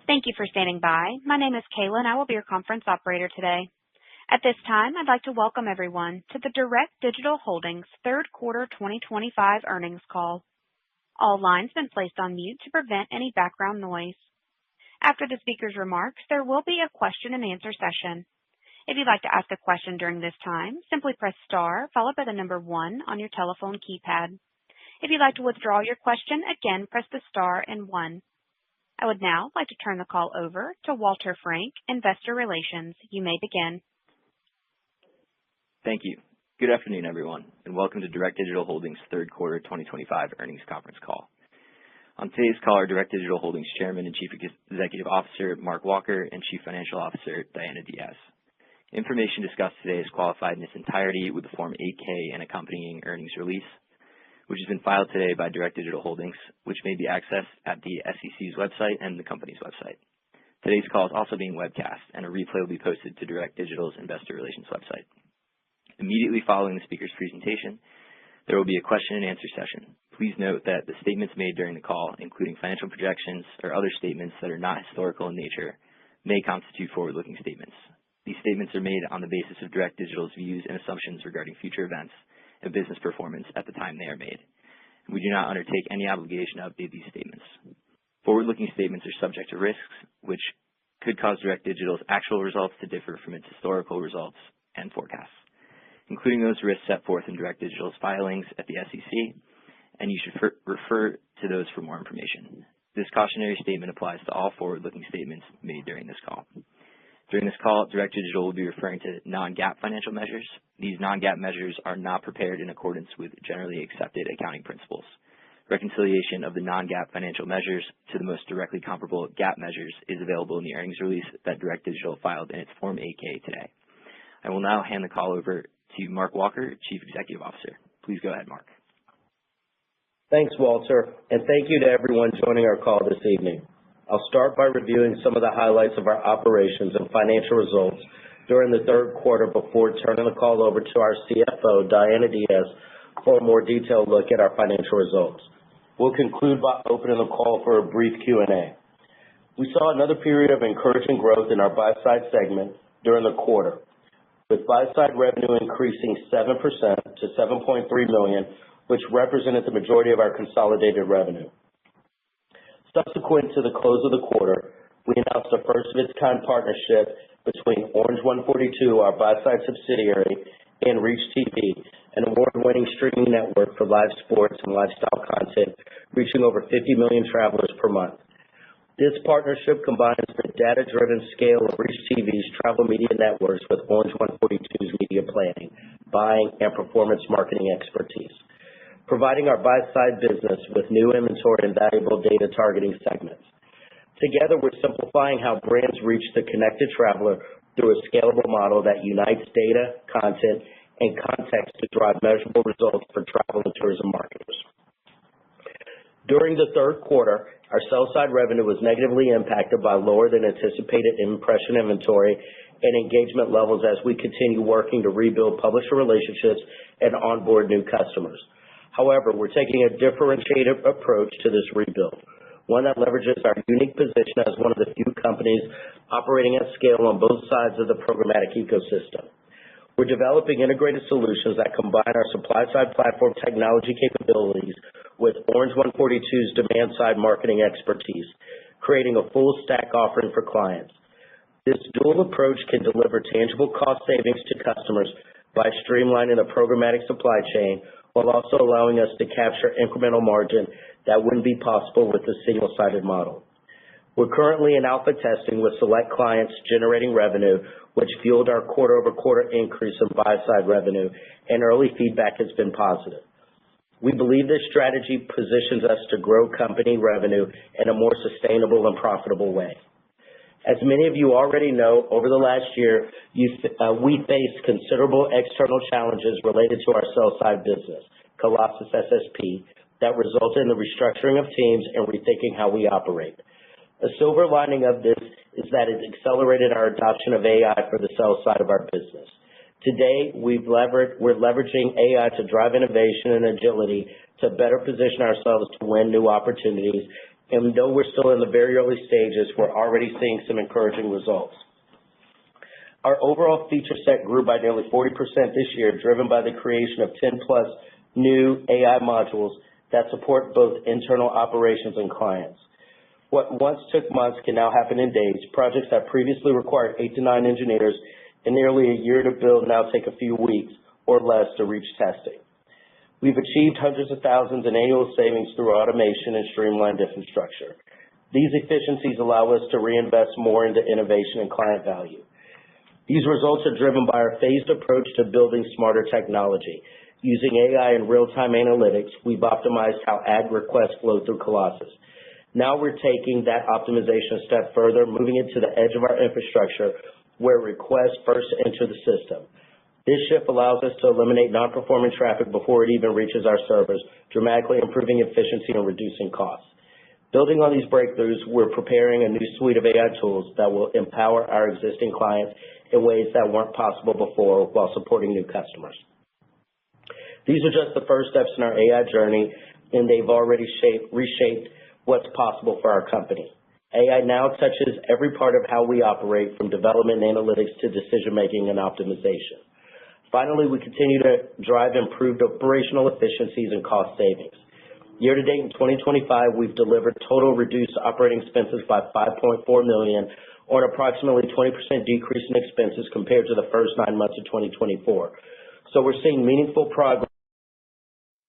Thank you for standing by. My name is Kayla, and I will be your conference operator today. At this time, I'd like to welcome everyone to the Direct Digital Holdings third quarter 2025 earnings call. All lines have been placed on mute to prevent any background noise. After the speaker's remarks, there will be a question-and-answer session. If you'd like to ask a question during this time, simply press star followed by the number 1 on your telephone keypad. If you'd like to withdraw your question, again, press the star and 1. I would now like to turn the call over to Walter Frank, Investor Relations. You may begin. Thank you. Good afternoon, everyone, and welcome to Direct Digital Holdings third quarter 2025 earnings conference call. On today's call are Direct Digital Holdings Chairman and Chief Executive Officer Mark Walker and Chief Financial Officer Diana Diaz. Information discussed today is qualified in its entirety with the Form 8-K and accompanying earnings release, which has been filed today by Direct Digital Holdings, which may be accessed at the SEC's website and the company's website. Today's call is also being webcast, and a replay will be posted to Direct Digital's Investor Relations website. Immediately following the speaker's presentation, there will be a question-and-answer session. Please note that the statements made during the call, including financial projections or other statements that are not historical in nature, may constitute forward-looking statements. These statements are made on the basis of Direct Digital's views and assumptions regarding future events and business performance at the time they are made. We do not undertake any obligation to update these statements. Forward-looking statements are subject to risks, which could cause Direct Digital's actual results to differ from its historical results and forecasts, including those risks set forth in Direct Digital's filings at the SEC, and you should refer to those for more information. This cautionary statement applies to all forward-looking statements made during this call. During this call, Direct Digital will be referring to non-GAAP financial measures. These non-GAAP measures are not prepared in accordance with generally accepted accounting principles. Reconciliation of the non-GAAP financial measures to the most directly comparable GAAP measures is available in the earnings release that Direct Digital filed in its Form 8-K today. I will now hand the call over to Mark Walker, Chief Executive Officer. Please go ahead, Mark. Thanks, Walter, and thank you to everyone joining our call this evening. I'll start by reviewing some of the highlights of our operations and financial results during the third quarter before turning the call over to our CFO, Diana Diaz, for a more detailed look at our financial results. We'll conclude by opening the call for a brief Q&A. We saw another period of encouraging growth in our buy-side segment during the quarter, with buy-side revenue increasing 7% to $7.3 million, which represented the majority of our consolidated revenue. Subsequent to the close of the quarter, we announced a first-of-its-kind partnership between Orange 142, our buy-side subsidiary, and Reach TV, an award-winning streaming network for live sports and lifestyle content, reaching over 50 million travelers per month. This partnership combines the data-driven scale of Reach TV's travel media networks with Orange 142's media planning, buying, and performance marketing expertise, providing our buy-side business with new inventory and valuable data targeting segments. Together, we're simplifying how brands reach the connected traveler through a scalable model that unites data, content, and context to drive measurable results for travel and tourism marketers. During the third quarter, our sell-side revenue was negatively impacted by lower than anticipated impression inventory and engagement levels as we continue working to rebuild publisher relationships and onboard new customers. However, we're taking a differentiated approach to this rebuild, one that leverages our unique position as one of the few companies operating at scale on both sides of the programmatic ecosystem. We're developing integrated solutions that combine our supply-side platform technology capabilities with Orange 142's demand-side marketing expertise, creating a full-stack offering for clients. This dual approach can deliver tangible cost savings to customers by streamlining the programmatic supply chain, while also allowing us to capture incremental margin that wouldn't be possible with a single-sided model. We're currently in alpha testing with select clients generating revenue, which fueled our quarter-over-quarter increase in buy-side revenue, and early feedback has been positive. We believe this strategy positions us to grow company revenue in a more sustainable and profitable way. As many of you already know, over the last year, we faced considerable external challenges related to our sell-side business, Colossus SSP, that resulted in the restructuring of teams and rethinking how we operate. A silver lining of this is that it accelerated our adoption of AI for the sell side of our business. Today, we're leveraging AI to drive innovation and agility to better position ourselves to win new opportunities and though we're still in the very early stages, we're already seeing some encouraging results. Our overall feature set grew by nearly 40% this year, driven by the creation of 10-plus new AI modules that support both internal operations and clients. What once took months can now happen in days. Projects that previously required 8 to 9 engineers and nearly a year to build now take a few weeks or less to reach testing. We've achieved hundreds of thousands in annual savings through automation and streamlined infrastructure. These efficiencies allow us to reinvest more into innovation and client value. These results are driven by our phased approach to building smarter technology. Using AI and real-time analytics, we've optimized how ag requests flow through Colossus. Now we're taking that optimization a step further, moving it to the edge of our infrastructure where requests first enter the system. This shift allows us to eliminate non-performing traffic before it even reaches our servers, dramatically improving efficiency and reducing costs. Building on these breakthroughs, we're preparing a new suite of AI tools that will empower our existing clients in ways that weren't possible before while supporting new customers. These are just the first steps in our AI journey, and they've already reshaped what's possible for our company. AI now touches every part of how we operate, from development and analytics to decision-making and optimization. Finally, we continue to drive improved operational efficiencies and cost savings. Year-to-date in 2025, we've delivered total reduced operating expenses by $5.4 million, or an approximately 20% decrease in expenses compared to the first 9 months of 2024. So we're seeing meaningful progress.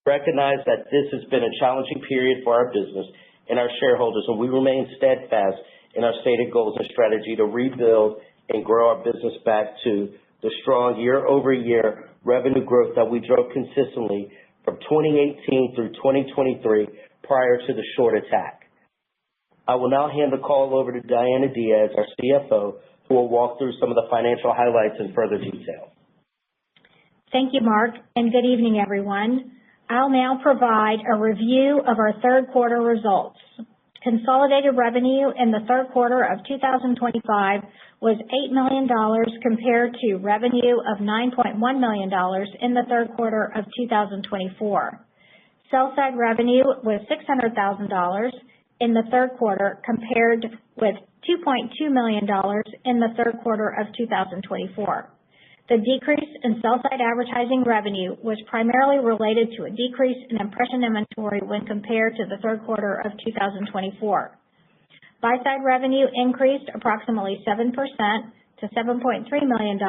Recognize that this has been a challenging period for our business and our shareholders, and we remain steadfast in our stated goals and strategy to rebuild and grow our business back to the strong year-over-year revenue growth that we drove consistently from 2018 through 2023 prior to the short attack. I will now hand the call over to Diana Diaz, our CFO, who will walk through some of the financial highlights in further detail. Thank you, Mark, and good evening, everyone. I'll now provide a review of our third quarter results. Consolidated revenue in the third quarter of 2025 was $8 million compared to revenue of $9.1 million in the third quarter of 2024. Sell-side revenue was $600,000 in the third quarter compared with $2.2 million in the third quarter of 2024. The decrease in sell-side advertising revenue was primarily related to a decrease in impression inventory when compared to the third quarter of 2024. Buy-side revenue increased approximately 7% to $7.3 million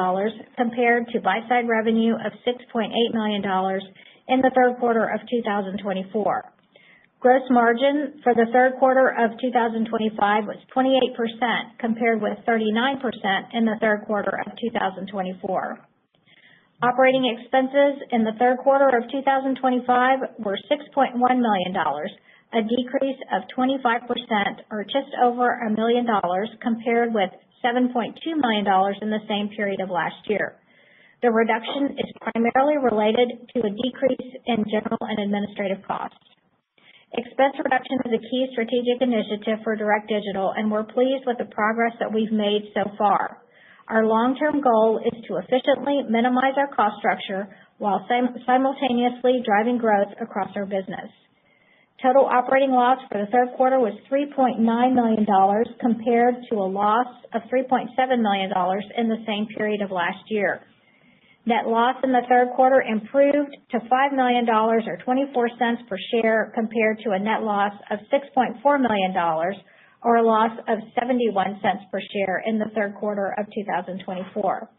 compared to buy-side revenue of $6.8 million in the third quarter of 2024. Gross margin for the third quarter of 2025 was 28% compared with 39% in the third quarter of 2024. Operating expenses in the third quarter of 2025 were $6.1 million, a decrease of 25% or just over $1 million compared with $7.2 million in the same period of last year. The reduction is primarily related to a decrease in general and administrative costs. Expense reduction is a key strategic initiative for Direct Digital, and we're pleased with the progress that we've made so far. Our long-term goal is to efficiently minimize our cost structure while simultaneously driving growth across our business. Total operating loss for the third quarter was $3.9 million compared to a loss of $3.7 million in the same period of last year. Net loss in the third quarter improved to $5 million or 24 cents per share compared to a net loss of $6.4 million or a loss of 71 cents per share in the third quarter of 2024.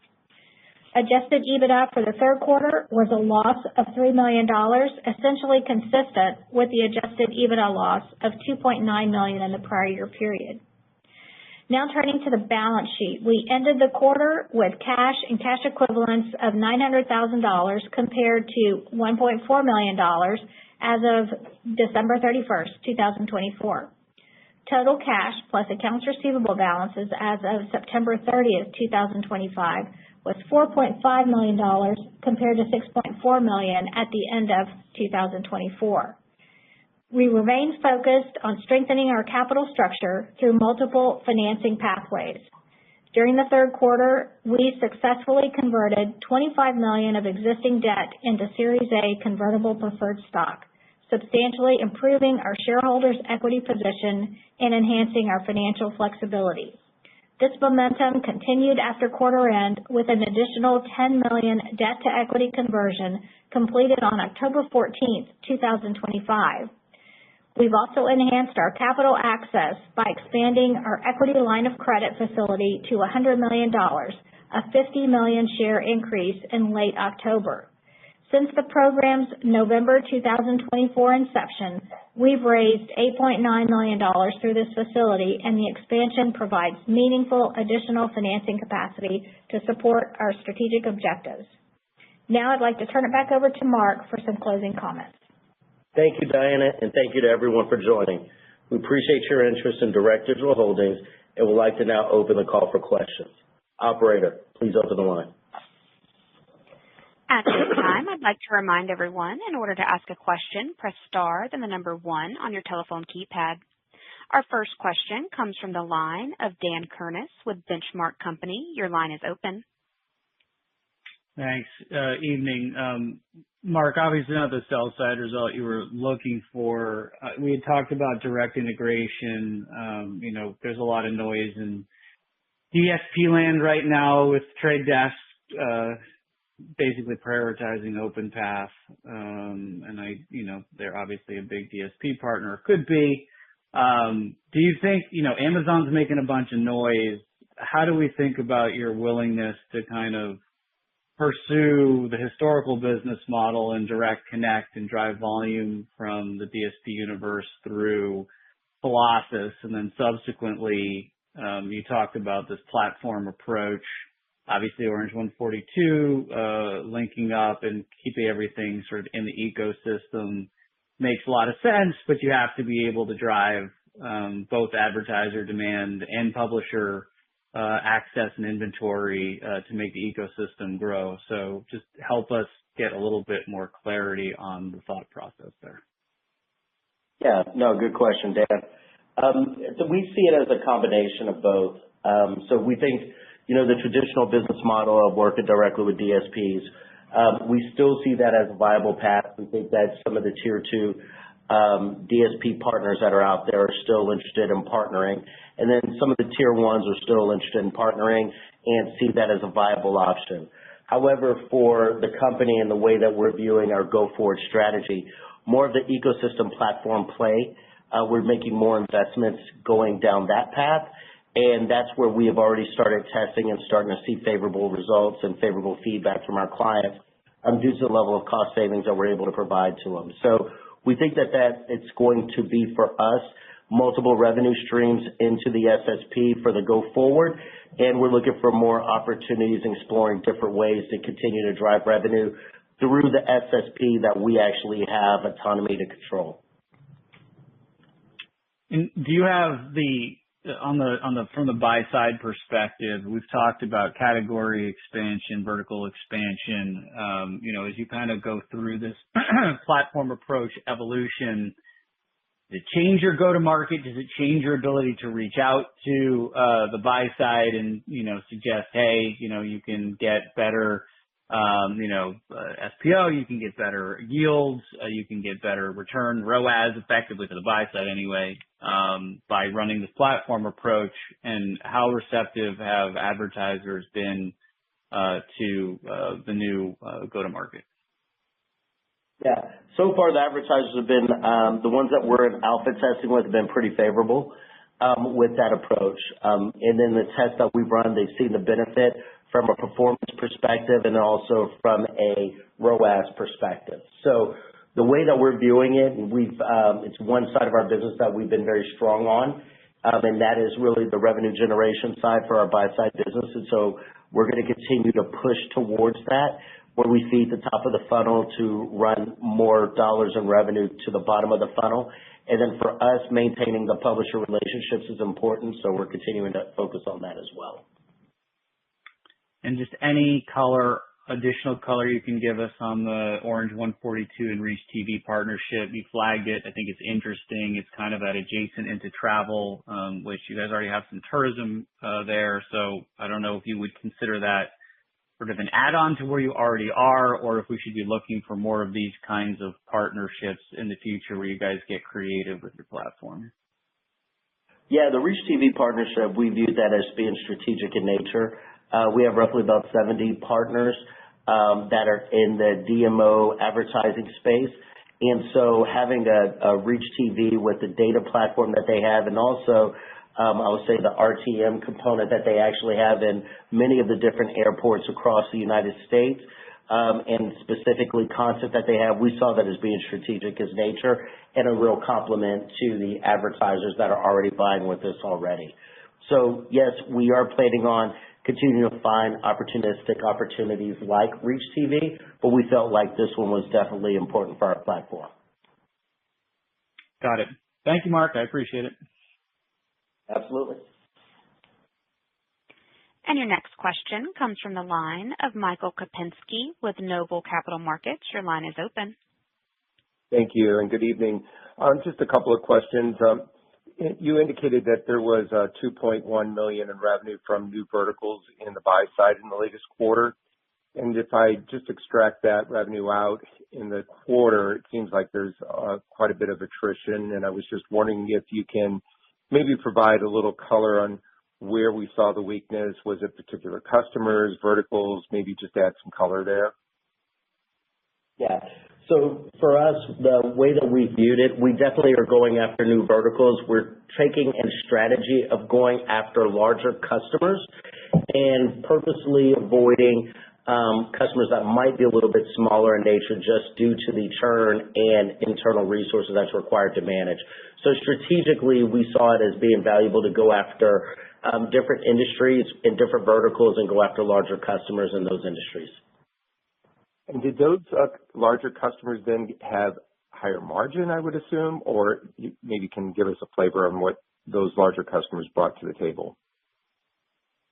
Adjusted EBITDA for the third quarter was a loss of $3 million, essentially consistent with the adjusted EBITDA loss of $2.9 million in the prior year period. Now turning to the balance sheet, we ended the quarter with cash and cash equivalents of $900,000 compared to $1.4 million as of December 31st, 2024. Total cash plus accounts receivable balances as of September 30th, 2025 was $4.5 million compared to $6.4 million at the end of 2024. We remain focused on strengthening our capital structure through multiple financing pathways. During the third quarter, we successfully converted $25 million of existing debt into Series A convertible preferred stock, substantially improving our shareholders' equity position and enhancing our financial flexibility. This momentum continued after quarter end with an additional $10 million debt-to-equity conversion completed on October 14, 2025. We've also enhanced our capital access by expanding our equity line of credit facility to $100 million, a 50 million share increase in late October. Since the program's November 2024 inception, we've raised $8.9 million through this facility, and the expansion provides meaningful additional financing capacity to support our strategic objectives. Now I'd like to turn it back over to Mark for some closing comments. Thank you, Diana, and thank you to everyone for joining. We appreciate your interest in Direct Digital Holdings and would like to now open the call for questions. Operator, please open the line. At this time, I'd like to remind everyone, in order to ask a question, press star, then the number 1 on your telephone keypad. Our first question comes from the line of Dan Kurnos with Benchmark Company. Your line is open. Thanks. Evening. Mark, obviously not the sell side result you were looking for. We had talked about direct integration. There's a lot of noise in DSP land right now with trade desks basically prioritizing OpenPath. They're obviously a big DSP partner, could be. Do you think, Amazon's making a bunch of noise. How do we think about your willingness to kind of pursue the historical business model and direct connect and drive volume from the DSP universe through Colossus? And then subsequently, you talked about this platform approach. Obviously, Orange 142 linking up and keeping everything sort of in the ecosystem makes a lot of sense, but you have to be able to drive both advertiser demand and publisher access and inventory to make the ecosystem grow. So just help us get a little bit more clarity on the thought process there. Yeah, no, good question, Dan. So we see it as a combination of both. So we think, the traditional business model of working directly with DSPs, we still see that as a viable path. We think that some of the tier 2 DSP partners that are out there are still interested in partnering. And then some of the tier 1s are still interested in partnering and see that as a viable option. However, for the company and the way that we're viewing our go-forward strategy, more of the ecosystem platform play, we're making more investments going down that path. And that's where we have already started testing and starting to see favorable results and favorable feedback from our clients due to the level of cost savings that we're able to provide to them. So we think that it's going to be for us multiple revenue streams into the SSP for the go forward. And we're looking for more opportunities and exploring different ways to continue to drive revenue through the SSP that we actually have autonomy to control. And do you have from the buy side perspective, we've talked about category expansion, vertical expansion. As you kind of go through this platform approach evolution, does it change your go-to-market? Does it change your ability to reach out to the buy side and suggest, hey, you can get better SPO, you can get better yields, you can get better return ROAS effectively to the buy side anyway, by running this platform approach? And how receptive have advertisers been to the new go-to-market? Yeah. So far, the advertisers have been, the ones that we're in alpha testing with have been pretty favorable with that approach. And then the tests that we've run, they've seen the benefit from a performance perspective and also from a ROAS perspective. So the way that we're viewing it, it's one side of our business that we've been very strong on, and that is really the revenue generation side for our buy-side business. And so we're going to continue to push towards that, where we feed the top of the funnel to run more dollars in revenue to the bottom of the funnel. And then for us, maintaining the publisher relationships is important, so we're continuing to focus on that as well. And just any additional color you can give us on the Orange 142 and Reach TV partnership. You flagged it. I think it's interesting. It's kind of that adjacent into travel, which you guys already have some tourism there. So I don't know if you would consider that sort of an add-on to where you already are, or if we should be looking for more of these kinds of partnerships in the future where you guys get creative with your platform. Yeah, the Reach TV partnership, we view that as being strategic in nature. We have roughly about 70 partners that are in the DMO advertising space. And so having a Reach TV with the data platform that they have, and also I would say the RTM component that they actually have in many of the different airports across the United States, and specifically content that they have, we saw that as being strategic as nature and a real complement to the advertisers that are already buying with us already. So yes, we are planning on continuing to find opportunistic opportunities like Reach TV, but we felt like this one was definitely important for our platform. Got it. Thank you, Mark. I appreciate it. Absolutely. And your next question comes from the line of Michael Kopinski with Noble Capital Markets. Your line is open. Thank you, and good evening. Just a couple of questions. You indicated that there was $2.1 million in revenue from new verticals in the buy side in the latest quarter. And if I just extract that revenue out in the quarter, it seems like there's quite a bit of attrition. And I was just wondering if you can maybe provide a little color on where we saw the weakness. Was it particular customers, verticals? Maybe just add some color there. Yeah. So for us, the way that we viewed it, we definitely are going after new verticals. We're taking a strategy of going after larger customers and purposely avoiding customers that might be a little bit smaller in nature just due to the churn and internal resources that's required to manage. So strategically, we saw it as being valuable to go after different industries and different verticals and go after larger customers in those industries. And did those larger customers then have higher margin, I would assume, or you maybe can give us a flavor on what those larger customers brought to the table?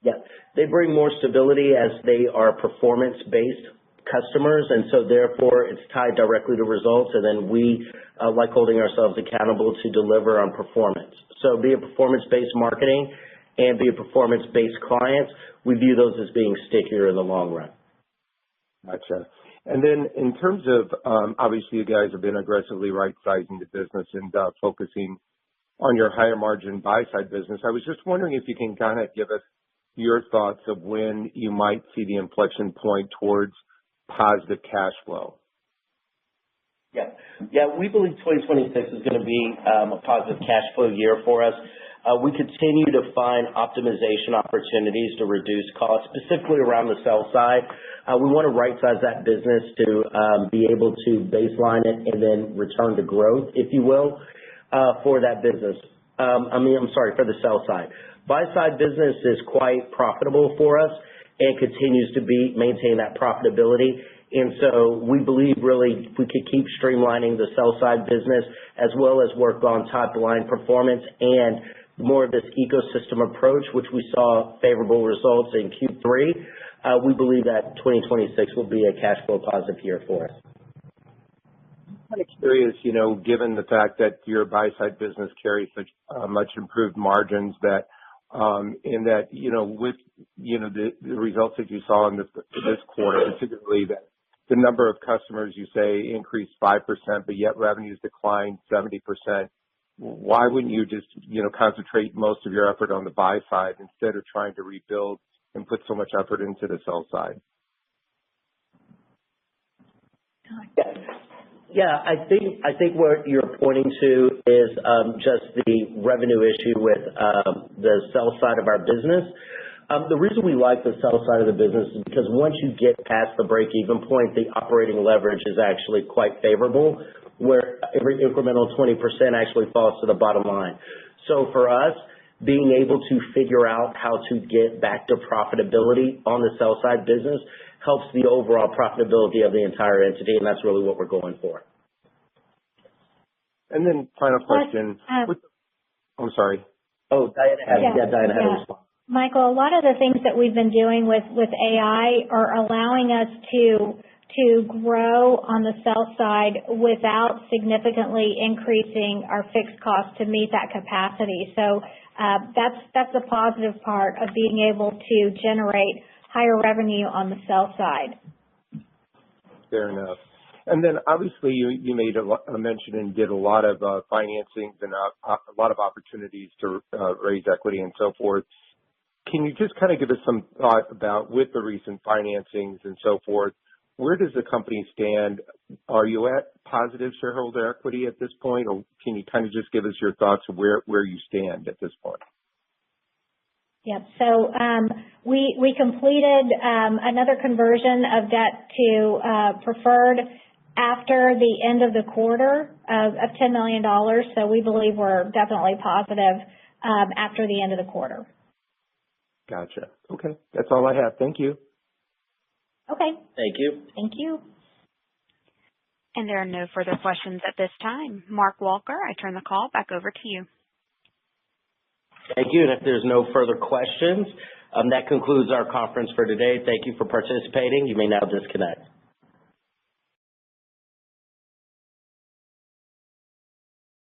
Yeah, they bring more stability as they are performance-based customers, and so therefore it's tied directly to results, and then we like holding ourselves accountable to deliver on performance. So be it performance-based marketing and be it performance-based clients, we view those as being stickier in the long run. Gotcha. And then in terms of, obviously you guys have been aggressively right-sizing the business and focusing on your higher margin buy-side business. I was just wondering if you can kind of give us your thoughts of when you might see the inflection point towards positive cash flow. Yeah, we believe 2026 is going to be a positive cash flow year for us. We continue to find optimization opportunities to reduce costs, specifically around the sell side. We want to right-size that business to be able to baseline it and then return to growth, if you will, for that business. For the sell side. Buy-side business is quite profitable for us and continues to maintain that profitability. And so we believe really if we could keep streamlining the sell-side business as well as work on top-line performance and more of this ecosystem approach, which we saw favorable results in Q3, we believe that 2026 will be a cash flow positive year for us. I'm kind of curious, given the fact that your buy-side business carries such much improved margins that in that, with, the results that you saw in this quarter, particularly that the number of customers you say increased 5%, but yet revenues declined 70%. Why wouldn't you just, concentrate most of your effort on the buy side instead of trying to rebuild and put so much effort into the sell side? Yeah, I think what you're pointing to is just the revenue issue with the sell side of our business. The reason we like the sell side of the business is because once you get past the break-even point, the operating leverage is actually quite favorable, where every incremental 20% actually falls to the bottom line. So for us, being able to figure out how to get back to profitability on the sell side business helps the overall profitability of the entire entity, and that's really what we're going for. And then final question. I'm sorry. Oh, Diana had a response. Michael, a lot of the things that we've been doing with AI are allowing us to grow on the sell side without significantly increasing our fixed costs to meet that capacity. So that's the positive part of being able to generate higher revenue on the sell side. Fair enough. And then obviously you made a mention and did a lot of financings and a lot of opportunities to raise equity and so forth. Can you just kind of give us some thought about, with the recent financings and so forth, where does the company stand? Are you at positive shareholder equity at this point, or can you kind of just give us your thoughts of where you stand at this point? Yep. So we completed another conversion of debt to preferred after the end of the quarter of $10 million. So we believe we're definitely positive after the end of the quarter. Gotcha. Okay. That's all I have. Thank you. Okay. Thank you. Thank you. And there are no further questions at this time. Mark Walker, I turn the call back over to you. Thank you. And if there's no further questions, that concludes our conference for today. Thank you for participating. You may now disconnect.